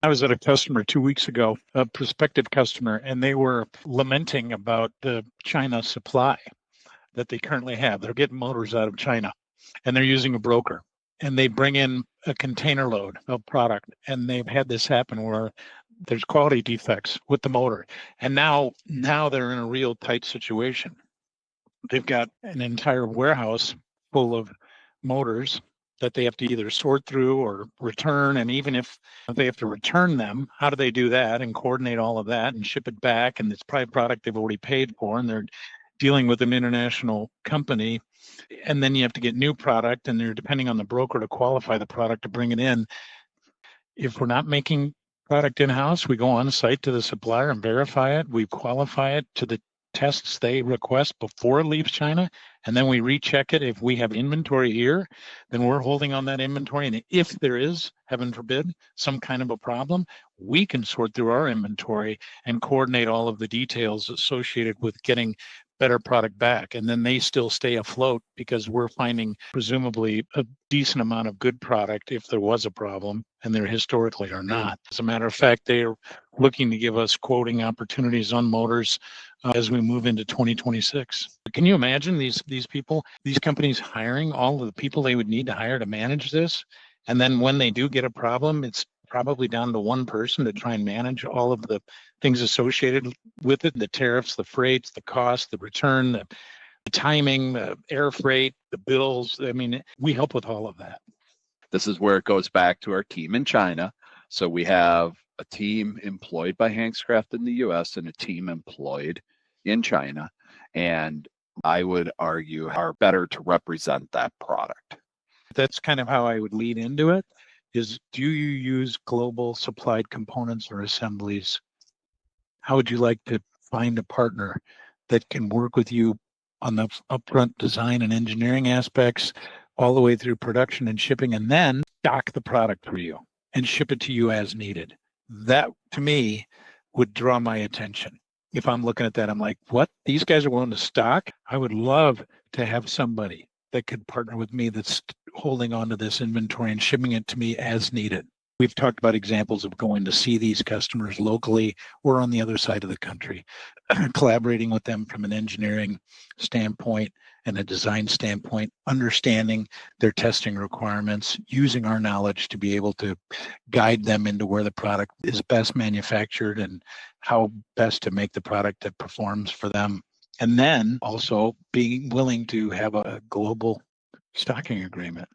I was at a customer 2 weeks ago, a prospective customer, and they were lamenting about the China supply that they currently have. They're getting motors out of China and they're using a broker. And they bring in a container load of product. And they've had this happen where there's quality defects with the motor. And now they're in a real tight situation. They've got an entire warehouse full of motors that they have to either sort through or return. And even if they have to return them, how do they do that and coordinate all of that and ship it back? And it's probably product they've already paid for, and they're dealing with an international company. And then you have to get new product, and they're depending on the broker to qualify the product to bring it in. If we're not making product in-house, we go on site to the supplier and verify it. We qualify it to the tests they request before it leaves China, and then we recheck it. If we have inventory here, then we're holding on that inventory. And if there is, heaven forbid, some kind of a problem, we can sort through our inventory and coordinate all of the details associated with getting better product back. And then they still stay afloat because we're finding presumably a decent amount of good product if there was a problem, and there historically are not. As a matter of fact, they are looking to give us quoting opportunities on motors as we move into 2026. Can you imagine these people, these companies hiring all of the people they would need to hire to manage this? And then when they do get a problem, it's probably down to one person to try and manage all of the things associated with it, the tariffs, the freights, the cost, the return, the timing, the air freight, the bills. I mean, we help with all of that. This is where it goes back to our team in China. So we have a team employed by Hankscraft in the US and a team employed in China. And I would argue are better to represent that product. That's kind of how I would lead into it. Is do you use global supplied components or assemblies? How would you like to find a partner that can work with you on the upfront design and engineering aspects all the way through production and shipping, and then stock the product for you and ship it to you as needed? That, to me, would draw my attention. If I'm looking at that, I'm like, what? These guys are willing to stock? I would love to have somebody that could partner with me that's holding on to this inventory and shipping it to me as needed. We've talked about examples of going to see these customers locally or on the other side of the country, collaborating with them from an engineering standpoint and a design standpoint, understanding their testing requirements, using our knowledge to be able to guide them into where the product is best manufactured and how best to make the product that performs for them. And then also being willing to have a global stocking agreement.